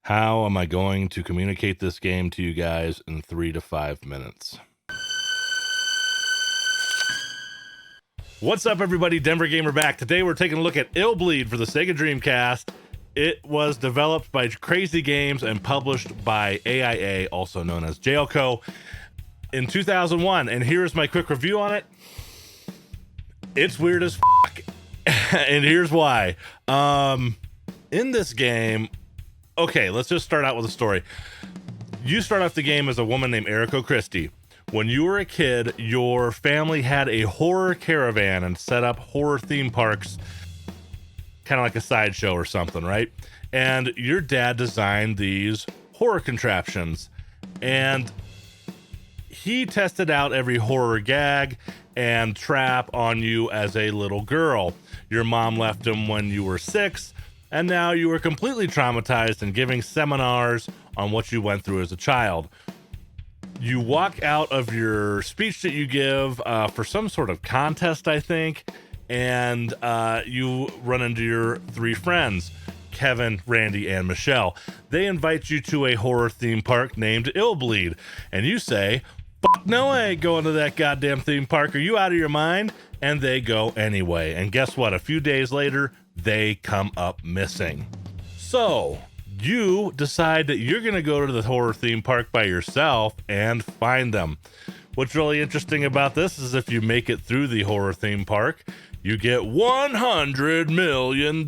How am I going to communicate this game to you guys in 3 to 5 minutes? What's up, everybody? Denver Gamer back. Today we're taking a look at Illbleed for the Sega Dreamcast. It was developed by Crazy Games and published by AIA, also known as JLCO, in 2001. And here's my quick review on it. It's weird as fuck, and here's why. In this game, okay, let's just start out with a story. You start off the game as a woman named Eriko Christie. When you were a kid, your family had a horror caravan and set up horror theme parks, kind of like a sideshow or something, right? And your dad designed these horror contraptions, and he tested out every horror gag and trap on you as a little girl. Your mom left him when you were 6, and now you were completely traumatized and giving seminars on what you went through as a child. You walk out of your speech that you give for some sort of contest, I think, and you run into your 3 friends, Kevin, Randy, and Michelle. They invite you to a horror theme park named Illbleed, and you say, "Fuck no, I ain't going to that goddamn theme park. Are you out of your mind?" And they go anyway. And guess what? A few days later, they come up missing. So you decide that you're going to go to the horror theme park by yourself and find them. What's really interesting about this is if you make it through the horror theme park, you get $100 million.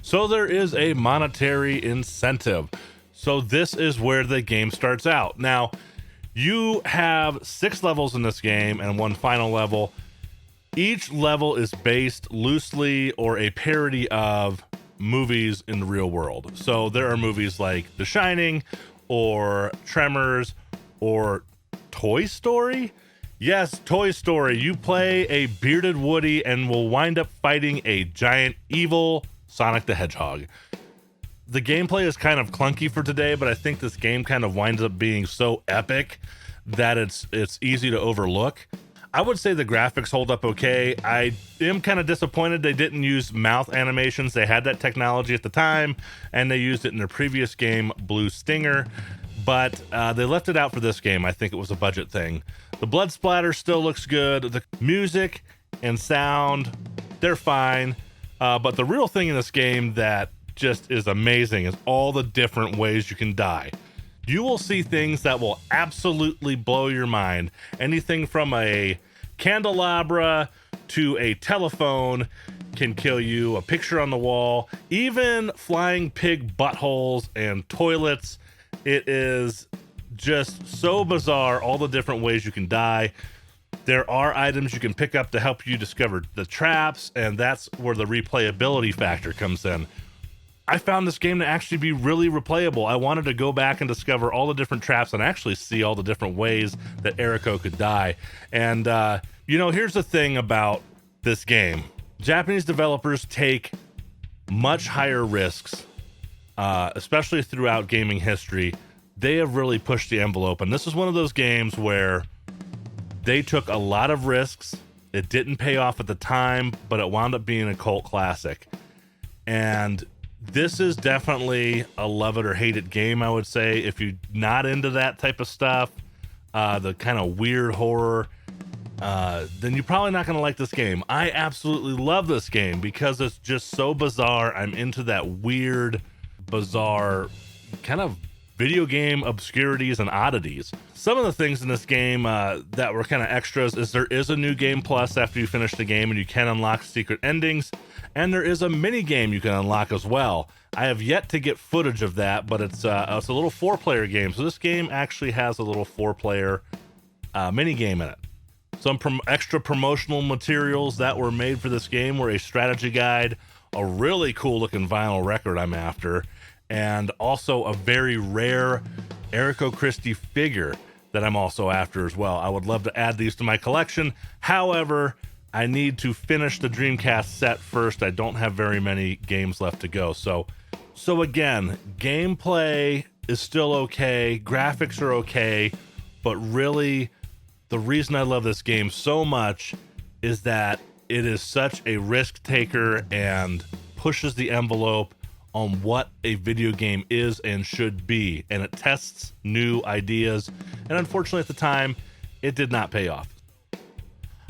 So there is a monetary incentive. So this is where the game starts out. Now, you have 6 levels in this game and 1 final level. Each level is based loosely or a parody of movies in the real world. So there are movies like The Shining or Tremors or Toy Story. Yes, Toy Story. You play a bearded Woody and will wind up fighting a giant evil Sonic the Hedgehog. The gameplay is kind of clunky for today, but I think this game kind of winds up being so epic that it's easy to overlook. I would say the graphics hold up okay. I am kind of disappointed they didn't use mouth animations. They had that technology at the time, and they used it in their previous game, Blue Stinger, but they left it out for this game. I think it was a budget thing. The blood splatter still looks good. The music and sound, they're fine. But the real thing in this game that just is amazing is all the different ways you can die. You will see things that will absolutely blow your mind. Anything from a candelabra to a telephone can kill you, a picture on the wall, even flying pig buttholes and toilets. It is just so bizarre, all the different ways you can die. There are items you can pick up to help you discover the traps, and that's where the replayability factor comes in. I found this game to actually be really replayable. I wanted to go back and discover all the different traps and actually see all the different ways that Eriko could die. And, here's the thing about this game. Japanese developers take much higher risks, especially throughout gaming history. They have really pushed the envelope, and this is one of those games where they took a lot of risks. It didn't pay off at the time, but it wound up being a cult classic. And this is definitely a love it or hate it game, I would say. If you're not into that type of stuff, the kind of weird horror, then you're probably not going to like this game. I absolutely love this game because it's just so bizarre. I'm into that weird, bizarre kind of video game obscurities and oddities. Some of the things in this game that were kind of extras is there is a new game plus after you finish the game, and you can unlock secret endings, and there is a mini game you can unlock as well. I have yet to get footage of that, but it's a little 4-player game. So this game actually has a little 4-player mini game in it. Some extra promotional materials that were made for this game were a strategy guide, a really cool looking vinyl record I'm after, and also a very rare Eriko Christie figure that I'm also after as well. I would love to add these to my collection. However, I need to finish the Dreamcast set first. I don't have very many games left to go. So again, gameplay is still okay. Graphics are okay. But really, the reason I love this game so much is that it is such a risk taker and pushes the envelope on what a video game is and should be, and it tests new ideas, and unfortunately at the time, it did not pay off.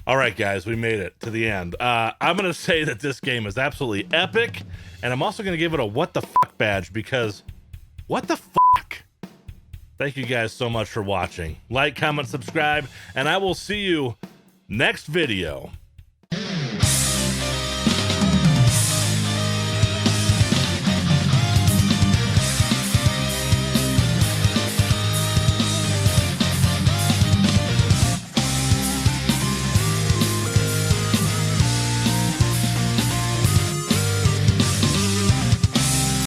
All right, guys, we made it to the end. I'm going to say that this game is absolutely epic, and I'm also going to give it a what the fuck badge, because what the fuck? Thank you guys so much for watching. Like, comment, subscribe, and I will see you next video.